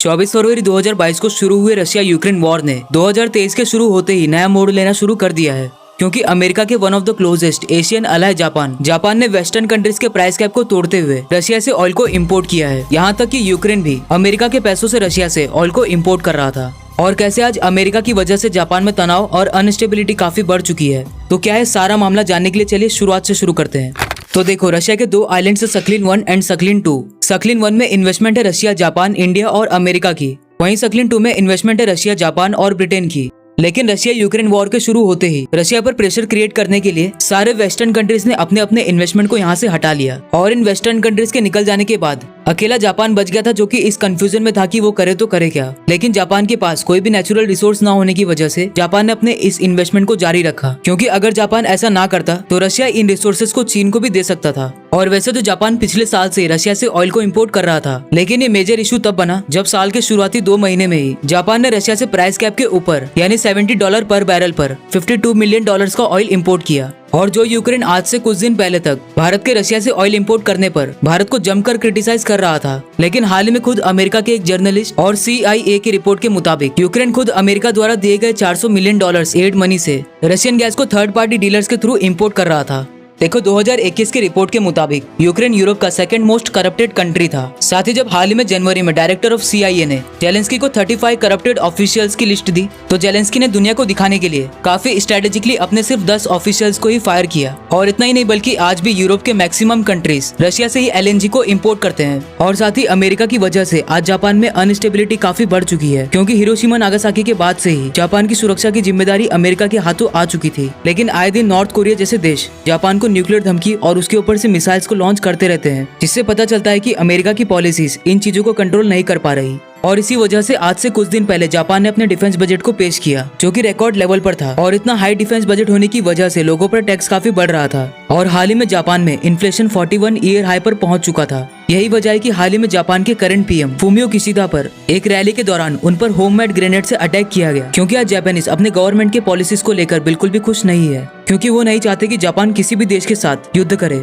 24 फरवरी 2022 को शुरू हुए रशिया यूक्रेन वॉर ने 2023 के शुरू होते ही नया मोड़ लेना शुरू कर दिया है, क्योंकि अमेरिका के one of the closest Asian ally Japan ने वेस्टर्न कंट्रीज के प्राइस कैप को तोड़ते हुए रशिया से ऑयल को इम्पोर्ट किया है। यहाँ तक कि यूक्रेन भी अमेरिका के पैसों से रशिया से ऑयल को इम्पोर्ट कर रहा था। और कैसे आज अमेरिका की वजह से जापान में तनाव और अनस्टेबिलिटी काफी बढ़ चुकी है। तो क्या है सारा मामला जानने के लिए चलिए शुरुआत से शुरू करते हैं। तो देखो, रशिया के दो आइलैंड है सकलिन 1 एंड सकलिन 2। सकलिन 1 में इन्वेस्टमेंट है रशिया, जापान, इंडिया और अमेरिका की। वहीं सकलिन 2 में इन्वेस्टमेंट है रशिया, जापान और ब्रिटेन की। लेकिन रशिया यूक्रेन वॉर के शुरू होते ही रशिया पर प्रेशर क्रिएट करने के लिए सारे वेस्टर्न कंट्रीज ने अपने अपने इन्वेस्टमेंट को यहाँ से हटा लिया। और इन वेस्टर्न कंट्रीज के निकल जाने के बाद अकेला जापान बच गया था, जो कि इस कंफ्यूजन में था कि वो करे तो करे क्या। लेकिन जापान के पास कोई भी नेचुरल रिसोर्स ना होने की वजह से जापान ने अपने इस इन्वेस्टमेंट को जारी रखा, क्योंकि अगर जापान ऐसा ना करता तो रशिया इन रिसोर्सेज को चीन को भी दे सकता था। और वैसे तो जापान पिछले साल से रशिया से ऑयल को इम्पोर्ट कर रहा था, लेकिन ये मेजर इशू तब बना जब साल के शुरुआती 2 महीने में ही जापान ने रशिया से प्राइस कैप के ऊपर यानी $70 पर बैरल पर $52 मिलियन का ऑयल इम्पोर्ट किया। और जो यूक्रेन आज से कुछ दिन पहले तक भारत के रशिया से ऑयल इंपोर्ट करने पर भारत को जमकर क्रिटिसाइज कर रहा था, लेकिन हाल ही में खुद अमेरिका के एक जर्नलिस्ट और CIA की रिपोर्ट के मुताबिक यूक्रेन खुद अमेरिका द्वारा दिए गए $400 मिलियन एड मनी से रशियन गैस को थर्ड पार्टी डीलर्स के थ्रू इंपोर्ट कर रहा था। देखो, 2021 की रिपोर्ट के मुताबिक यूक्रेन यूरोप का सेकंड मोस्ट करप्टेड कंट्री था। साथ ही जब हाल ही में जनवरी में डायरेक्टर ऑफ CIA ने जेलेंस्की को 35 करप्टेड ऑफिशियल्स की लिस्ट दी, तो जेलेंस्की ने दुनिया को दिखाने के लिए काफी स्ट्रेटेजिकली अपने सिर्फ 10 ऑफिशियल्स को ही फायर किया। और इतना ही नहीं, बल्कि आज भी यूरोप के मैक्सिमम कंट्रीज रशिया से ही LNG को इम्पोर्ट करते हैं। और साथ ही अमेरिका की वजह से आज जापान में अनस्टेबिलिटी काफी बढ़ चुकी है, क्योंकि हिरोशिमा नागासाकी के बाद से ही जापान की सुरक्षा की जिम्मेदारी अमेरिका के हाथों आ चुकी थी। लेकिन आए दिन नॉर्थ कोरिया जैसे देश जापान को न्यूक्लियर धमकी और उसके ऊपर से मिसाइल्स को लॉन्च करते रहते हैं, जिससे पता चलता है कि अमेरिका की पॉलिसीज इन चीजों को कंट्रोल नहीं कर पा रही। और इसी वजह से आज से कुछ दिन पहले जापान ने अपने डिफेंस बजट को पेश किया, जो कि रिकॉर्ड लेवल पर था। और इतना हाई डिफेंस बजट होने की वजह से लोगों पर टैक्स काफी बढ़ रहा था। और हाल ही में जापान में इन्फ्लेशन 41 ईयर हाई पर पहुंच चुका था। यही वजह है कि हाल ही में जापान के करंट PM फूमियो किशिदा पर एक रैली के दौरान उन पर होममेड ग्रेनेड से अटैक किया गया, क्योंकि आज जापानीज अपने गवर्नमेंट के पॉलिसीज को लेकर बिल्कुल भी खुश नहीं है, क्योंकि वो नहीं चाहते कि जापान किसी भी देश के साथ युद्ध करे।